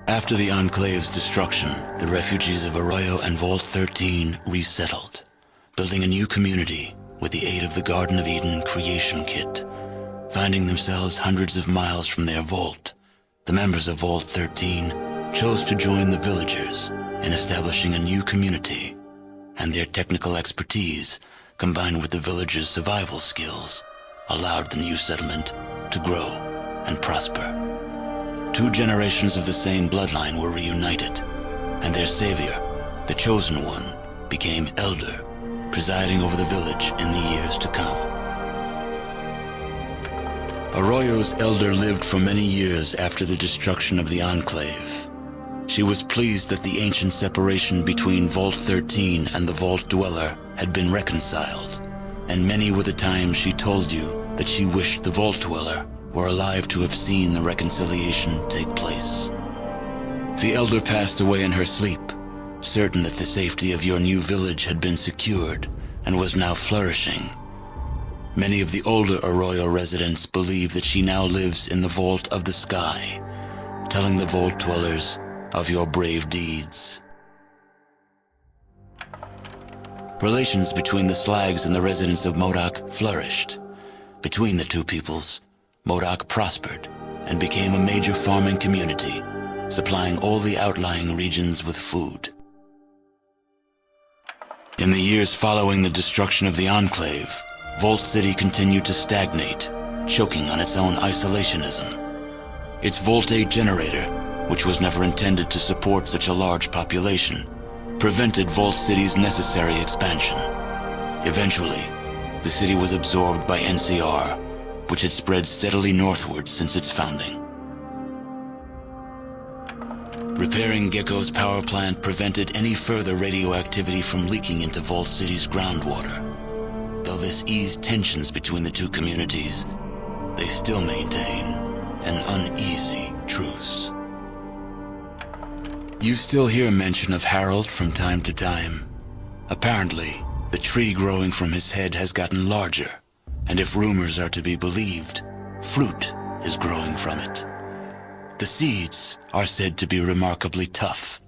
After the Enclave's destruction, the refugees of Arroyo and Vault 13 resettled, building a new community with the aid of the Garden of Eden creation kit. Finding themselves hundreds of miles from their vault, the members of Vault 13 chose to join the villagers in establishing a new community, and their technical expertise, combined with the villagers' survival skills, allowed the new settlement to grow and prosper. 2 generations of the same bloodline were reunited, and their savior, the Chosen One, became elder, presiding over the village in the years to come. Arroyo's elder lived for many years after the destruction of the Enclave. She was pleased that the ancient separation between Vault 13 and the Vault Dweller had been reconciled, and many were the times she told you that she wished the Vault Dweller were alive to have seen the reconciliation take place. The elder passed away in her sleep, certain that the safety of your new village had been secured and was now flourishing. Many of the older Arroyo residents believe that she now lives in the Vault of the Sky, telling the Vault Dwellers of your brave deeds. Relations between the Slags and the residents of Modoc flourished. Between the two peoples, Modoc prospered and became a major farming community, supplying all the outlying regions with food. In the years following the destruction of the Enclave, Vault City continued to stagnate, choking on its own isolationism. Its Vault 8 generator, which was never intended to support such a large population, prevented Vault City's necessary expansion. Eventually, the city was absorbed by NCR, which had spread steadily northward since its founding. Repairing Gecko's power plant prevented any further radioactivity from leaking into Vault City's groundwater. Though this eased tensions between the two communities, they still maintain an uneasy truce. You still hear mention of Harold from time to time. Apparently, the tree growing from his head has gotten larger, and if rumors are to be believed, fruit is growing from it. The seeds are said to be remarkably tough,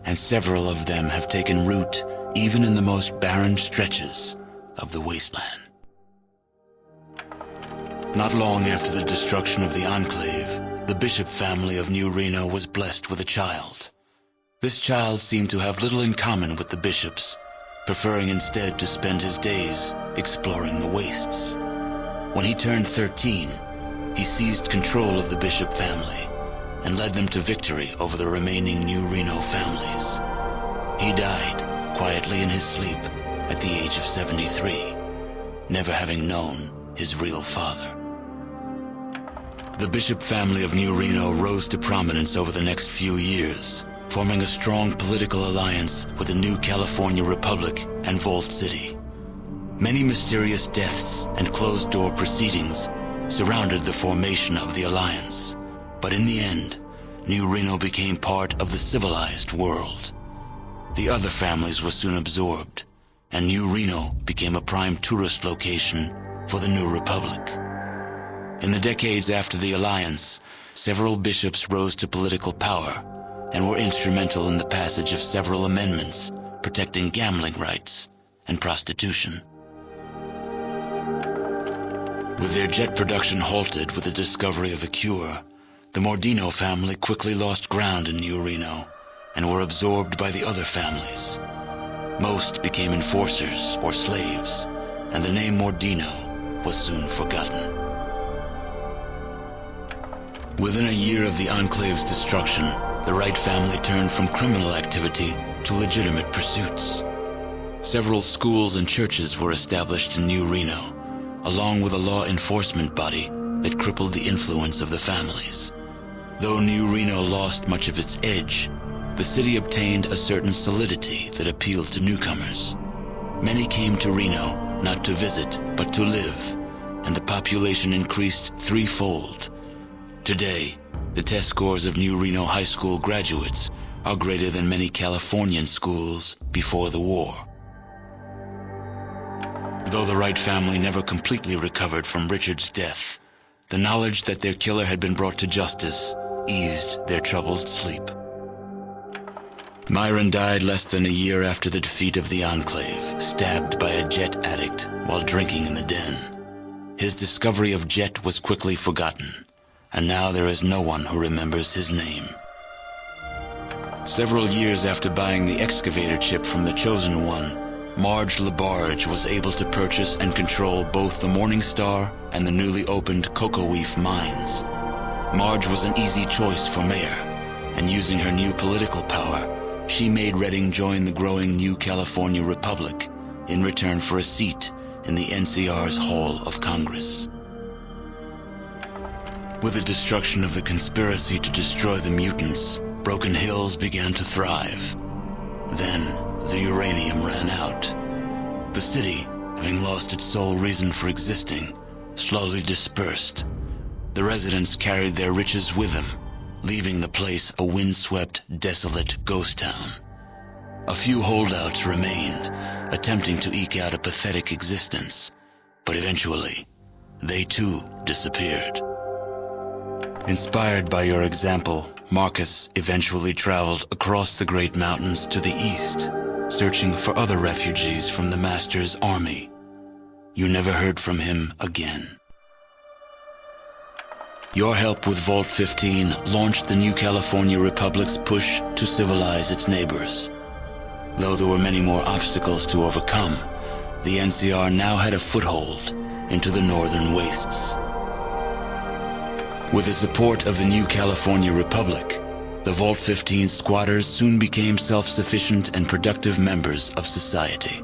and several of them have taken root even in the most barren stretches of the wasteland. Not long after the destruction of the Enclave, the Bishop family of New Reno was blessed with a child. This child seemed to have little in common with the bishops, preferring instead to spend his days exploring the wastes. When he turned 13, he seized control of the Bishop family and led them to victory over the remaining New Reno families. He died quietly in his sleep at the age of 73, never having known his real father. The Bishop family of New Reno rose to prominence over the next few years, forming a strong political alliance with the new California Republic and Vault City. Many mysterious deaths and closed-door proceedings surrounded the formation of the alliance, but in the end, New Reno became part of the civilized world. The other families were soon absorbed, and New Reno became a prime tourist location for the new republic. In the decades after the alliance, several bishops rose to political power and were instrumental in the passage of several amendments protecting gambling rights and prostitution. With their jet production halted with the discovery of a cure, the Mordino family quickly lost ground in New Reno and were absorbed by the other families. Most became enforcers or slaves, and the name Mordino was soon forgotten. Within a year of the Enclave's destruction, the Wright family turned from criminal activity to legitimate pursuits. Several schools and churches were established in New Reno, along with a law enforcement body that crippled the influence of the families. Though New Reno lost much of its edge, the city obtained a certain solidity that appealed to newcomers. Many came to Reno not to visit, but to live, and the population increased threefold. Today, the test scores of New Reno high school graduates are greater than many Californian schools before the war. Though the Wright family never completely recovered from Richard's death, the knowledge that their killer had been brought to justice eased their troubled sleep. Myron died less than a year after the defeat of the Enclave, stabbed by a Jet addict while drinking in the den. His discovery of Jet was quickly forgotten, and now there is no one who remembers his name. Several years after buying the excavator chip from the Chosen One, Marge LaBarge was able to purchase and control both the Morning Star and the newly opened Cocoa Reef mines. Marge was an easy choice for mayor, and using her new political power, she made Redding join the growing New California Republic in return for a seat in the NCR's Hall of Congress. With the destruction of the conspiracy to destroy the mutants, Broken Hills began to thrive. Then, the uranium ran out. The city, having lost its sole reason for existing, slowly dispersed. The residents carried their riches with them, leaving the place a windswept, desolate ghost town. A few holdouts remained, attempting to eke out a pathetic existence, but eventually, they too disappeared. Inspired by your example, Marcus eventually traveled across the Great Mountains to the east, searching for other refugees from the Master's army. You never heard from him again. Your help with Vault 15 launched the New California Republic's push to civilize its neighbors. Though there were many more obstacles to overcome, the NCR now had a foothold into the northern wastes. With the support of the New California Republic, the Vault 15 squatters soon became self-sufficient and productive members of society.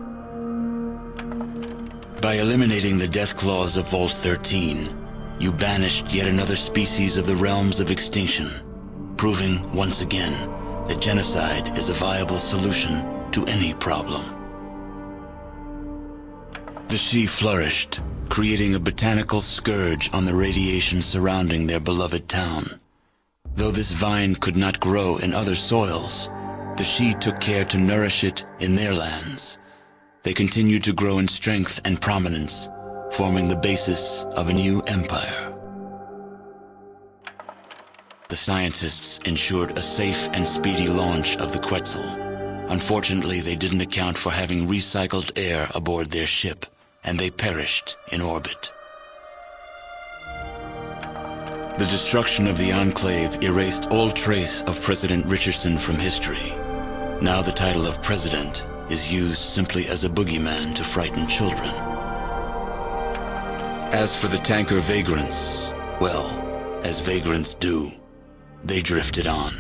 By eliminating the death clause of Vault 13, you banished yet another species of the realms of extinction, proving once again that genocide is a viable solution to any problem. The Shi flourished, creating a botanical scourge on the radiation surrounding their beloved town. Though this vine could not grow in other soils, the Shi took care to nourish it in their lands. They continued to grow in strength and prominence, forming the basis of a new empire. The scientists ensured a safe and speedy launch of the Quetzal. Unfortunately, they didn't account for having recycled air aboard their ship, and they perished in orbit. The destruction of the Enclave erased all trace of President Richardson from history. Now the title of president is used simply as a boogeyman to frighten children. As for the tanker vagrants, well, as vagrants do, they drifted on.